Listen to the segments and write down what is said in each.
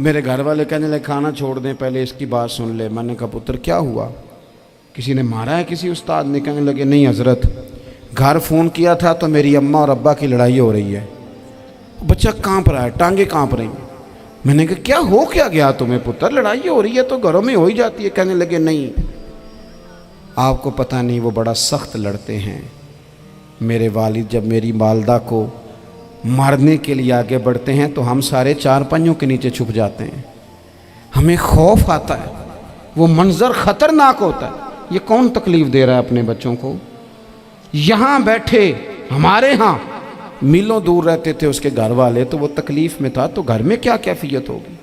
میرے گھر والے کہنے لگے کھانا چھوڑ دیں پہلے اس کی بات سن لے. میں نے کہا پتر کیا ہوا, کسی نے مارا ہے کسی استاد نے؟ کہنے لگے نہیں حضرت, گھر فون کیا تھا تو میری اماں اور ابا کی لڑائی ہو رہی ہے. بچہ کانپ رہا ہے, ٹانگیں کانپ رہی ہیں. میں نے کہا کیا ہو کیا گیا تمہیں پتر, لڑائی ہو رہی ہے تو گھروں میں ہو ہی جاتی ہے. کہنے لگے نہیں آپ کو پتہ نہیں وہ بڑا سخت لڑتے ہیں. میرے والد جب میری والدہ کو مارنے کے لیے آگے بڑھتے ہیں تو ہم سارے چار پنجوں کے نیچے چھپ جاتے ہیں, ہمیں خوف آتا ہے, وہ منظر خطرناک ہوتا ہے. یہ کون تکلیف دے رہا ہے اپنے بچوں کو؟ یہاں بیٹھے ہمارے ہاں میلوں دور رہتے تھے اس کے گھر والے, تو وہ تکلیف میں تھا, تو گھر میں کیا کیفیت ہوگی؟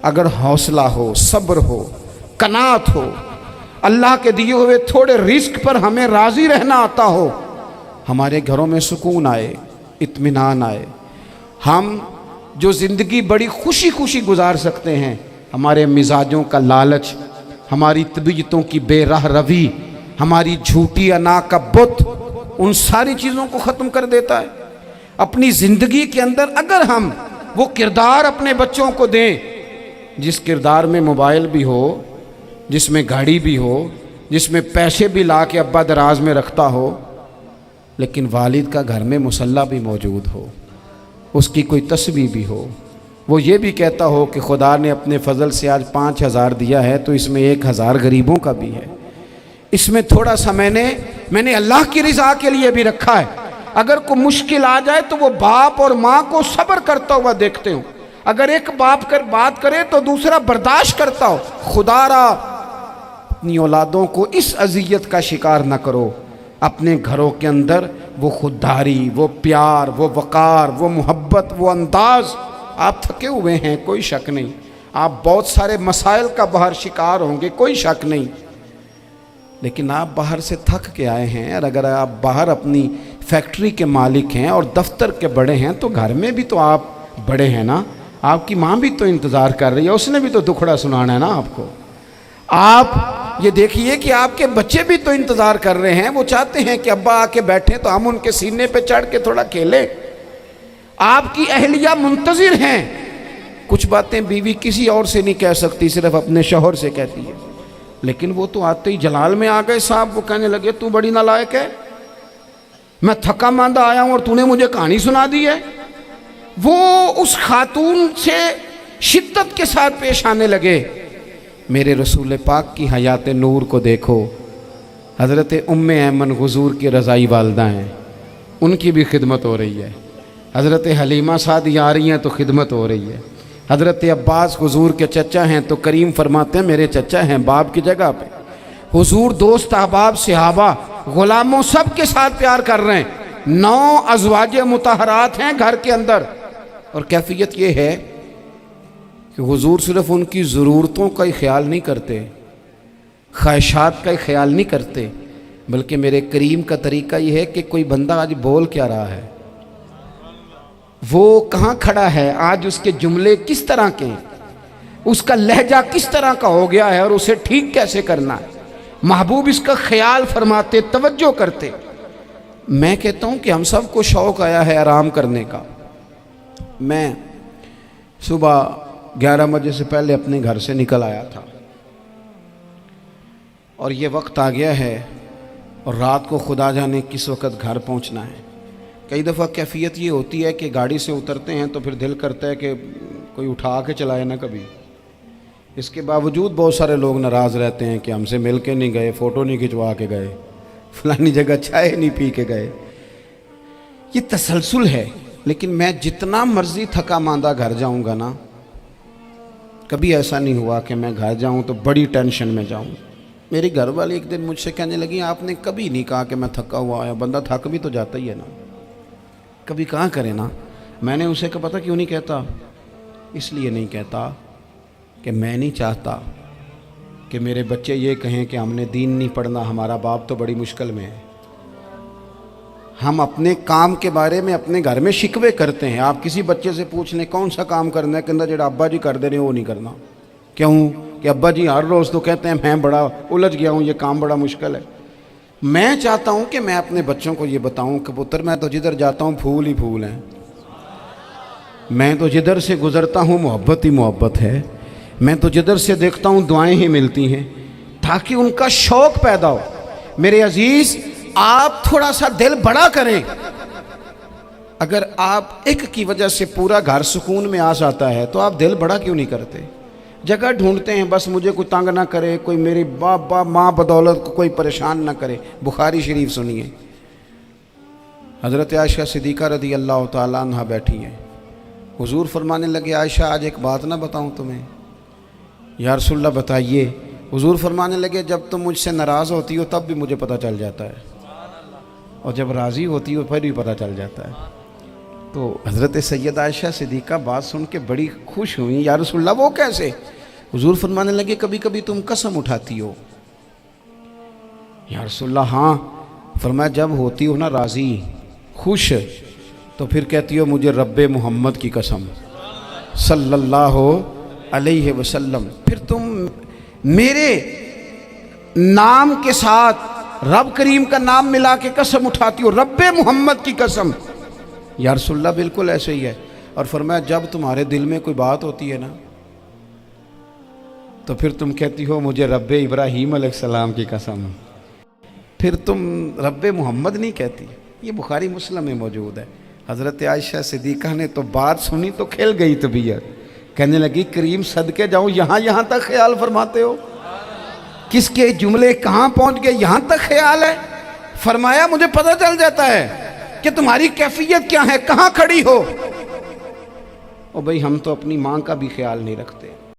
اگر حوصلہ ہو, صبر ہو, قناعت ہو, اللہ کے دیے ہوئے تھوڑے رزق پر ہمیں راضی رہنا آتا ہو, ہمارے گھروں میں سکون آئے, اطمینان آئے, ہم جو زندگی بڑی خوشی خوشی گزار سکتے ہیں. ہمارے مزاجوں کا لالچ, ہماری طبیعتوں کی بے راہ روی, ہماری جھوٹی انا کا بت, ان ساری چیزوں کو ختم کر دیتا ہے. اپنی زندگی کے اندر اگر ہم وہ کردار اپنے بچوں کو دیں جس کردار میں موبائل بھی ہو, جس میں گاڑی بھی ہو, جس میں پیسے بھی لا کے ابا دراز میں رکھتا ہو, لیکن والد کا گھر میں مصلی بھی موجود ہو, اس کی کوئی تسبیح بھی ہو, وہ یہ بھی کہتا ہو کہ خدا نے اپنے فضل سے آج 5,000 دیا ہے تو اس میں 1,000 غریبوں کا بھی ہے, اس میں تھوڑا سا میں نے اللہ کی رضا کے لیے بھی رکھا ہے. اگر کوئی مشکل آ جائے تو وہ باپ اور ماں کو صبر کرتا ہوا دیکھتے ہوں. اگر ایک باپ بات کرے تو دوسرا برداشت کرتا ہو. خدا را اپنی اولادوں کو اس اذیت کا شکار نہ کرو. اپنے گھروں کے اندر وہ خودداری, وہ پیار, وہ وقار, وہ محبت, وہ انداز. آپ تھکے ہوئے ہیں کوئی شک نہیں, آپ بہت سارے مسائل کا باہر شکار ہوں گے کوئی شک نہیں, لیکن آپ باہر سے تھک کے آئے ہیں. اور اگر آپ باہر اپنی فیکٹری کے مالک ہیں اور دفتر کے بڑے ہیں تو گھر میں بھی تو آپ بڑے ہیں نا. آپ کی ماں بھی تو انتظار کر رہی ہے, اس نے بھی تو دکھڑا سنانا ہے نا آپ کو. آپ یہ دیکھیے کہ آپ کے بچے بھی تو انتظار کر رہے ہیں, وہ چاہتے ہیں کہ ابا آ کے بیٹھیں تو ہم ان کے سینے پہ چڑھ کے تھوڑا کھیلیں. آپ کی اہلیہ منتظر ہیں. کچھ باتیں بیوی کسی اور سے نہیں کہہ سکتی, صرف اپنے شوہر سے کہتی ہے, لیکن وہ تو آتے ہی جلال میں آ گئے صاحب. وہ کہنے لگے تو بڑی نالائق ہے, میں تھکا ماندہ آیا ہوں اور تو نے مجھے کہانی سنا دی ہے. وہ اس خاتون سے شدت کے ساتھ پیش آنے لگے. میرے رسول پاک کی حیات نور کو دیکھو, حضرت ام ایمن حضور کی رضائی والدہ ہیں, ان کی بھی خدمت ہو رہی ہے. حضرت حلیمہ سعدیہ آ رہی ہیں تو خدمت ہو رہی ہے. حضرت عباس حضور کے چچا ہیں تو کریم فرماتے ہیں میرے چچا ہیں باپ کی جگہ پہ. حضور دوست احباب صحابہ غلاموں سب کے ساتھ پیار کر رہے ہیں. 9 ازواج مطہرات ہیں گھر کے اندر, اور کیفیت یہ ہے کہ حضور صرف ان کی ضرورتوں کا ہی خیال نہیں کرتے, خواہشات کا ہی خیال نہیں کرتے, بلکہ میرے کریم کا طریقہ یہ ہے کہ کوئی بندہ آج بول کیا رہا ہے, وہ کہاں کھڑا ہے آج, اس کے جملے کس طرح کے ہیں, اس کا لہجہ کس طرح کا ہو گیا ہے اور اسے ٹھیک کیسے کرنا ہے. محبوب اس کا خیال فرماتے, توجہ کرتے. میں کہتا ہوں کہ ہم سب کو شوق آیا ہے آرام کرنے کا. میں صبح 11 بجے سے پہلے اپنے گھر سے نکل آیا تھا اور یہ وقت آ گیا ہے اور رات کو خدا جانے کس وقت گھر پہنچنا ہے. کئی دفعہ کیفیت یہ ہوتی ہے کہ گاڑی سے اترتے ہیں تو پھر دل کرتا ہے کہ کوئی اٹھا کے چلائے نہ کبھی. اس کے باوجود بہت سارے لوگ ناراض رہتے ہیں کہ ہم سے مل کے نہیں گئے, فوٹو نہیں کھنچوا کے گئے, فلانی جگہ چائے نہیں پی کے گئے. یہ تسلسل ہے. لیکن میں جتنا مرضی تھکا ماندہ گھر جاؤں گا نا, کبھی ایسا نہیں ہوا کہ میں گھر جاؤں تو بڑی ٹینشن میں جاؤں. میری گھر والی ایک دن مجھ سے کہنے لگی آپ نے کبھی نہیں کہا کہ میں تھکا ہوا آیا. بندہ تھک بھی تو جاتا ہی ہے نا, کبھی کہاں کرے نا. میں نے اسے کہا پتہ کیوں نہیں کہتا, اس لیے نہیں کہتا کہ میں نہیں چاہتا کہ میرے بچے یہ کہیں کہ ہم نے دین نہیں پڑھنا, ہمارا باپ تو بڑی مشکل میں ہے. ہم اپنے کام کے بارے میں اپنے گھر میں شکوے کرتے ہیں. آپ کسی بچے سے پوچھ لیں کون سا کام کرنا ہے, کہ اندر جڑا ابا جی کر دے رہے ہیں وہ نہیں کرنا. کیوں کہ ابا جی ہر روز تو کہتے ہیں میں بڑا الجھ گیا ہوں, یہ کام بڑا مشکل ہے. میں چاہتا ہوں کہ میں اپنے بچوں کو یہ بتاؤں کہ پتر میں تو جدھر جاتا ہوں پھول ہی پھول ہیں. میں تو جدھر سے گزرتا ہوں محبت ہی محبت ہے، میں تو جدھر سے دیکھتا ہوں دعائیں ہی ملتی ہیں، تاکہ ان کا شوق پیدا ہو۔ میرے عزیز، آپ تھوڑا سا دل بڑا کریں۔ اگر آپ ایک کی وجہ سے پورا گھر سکون میں آ جاتا ہے تو آپ دل بڑا کیوں نہیں کرتے؟ جگہ ڈھونڈتے ہیں بس مجھے کوئی تنگ نہ کرے، کوئی میری باپ ماں بدولت کو کوئی پریشان نہ کرے۔ بخاری شریف سنیے، حضرت عائشہ صدیقہ رضی اللہ تعالیٰ عنہ بیٹھی ہیں، حضور فرمانے لگے عائشہ آج ایک بات نہ بتاؤں تمہیں؟ یا رسول اللہ بتائیے۔ حضور فرمانے لگے جب تم مجھ سے ناراض ہوتی ہو تب بھی مجھے پتہ چل جاتا ہے، اور جب راضی ہوتی ہو پھر بھی پتہ چل جاتا ہے۔ تو حضرت سیدہ عائشہ صدیقہ بات سن کے بڑی خوش ہوئیں، یا رسول اللہ وہ کیسے؟ حضور فرمانے لگے کبھی کبھی تم قسم اٹھاتی ہو۔ یا رسول اللہ ہاں۔ فرمایا جب ہوتی ہو نا راضی، خوش، تو پھر کہتی ہو مجھے رب محمد کی قسم صلی اللہ علیہ وسلم، پھر تم میرے نام کے ساتھ رب کریم کا نام ملا کے قسم اٹھاتی ہو، رب محمد کی قسم۔ یا رسول اللہ بالکل ایسے ہی ہے۔ اور فرمایا جب تمہارے دل میں کوئی بات ہوتی ہے نا تو پھر تم کہتی ہو مجھے رب ابراہیم علیہ السلام کی قسم، پھر تم رب محمد نہیں کہتی۔ یہ بخاری مسلم میں موجود ہے۔ حضرت عائشہ صدیقہ نے تو بات سنی تو کھل گئی طبیعت، کہنے لگی کریم صدقے جاؤں، یہاں تک خیال فرماتے ہو؟ کس کے جملے کہاں پہنچ گئے، یہاں تک خیال ہے؟ فرمایا مجھے پتہ چل جاتا ہے کہ تمہاری کیفیت کیا ہے، کہاں کھڑی ہو۔ اور بھئی ہم تو اپنی ماں کا بھی خیال نہیں رکھتے۔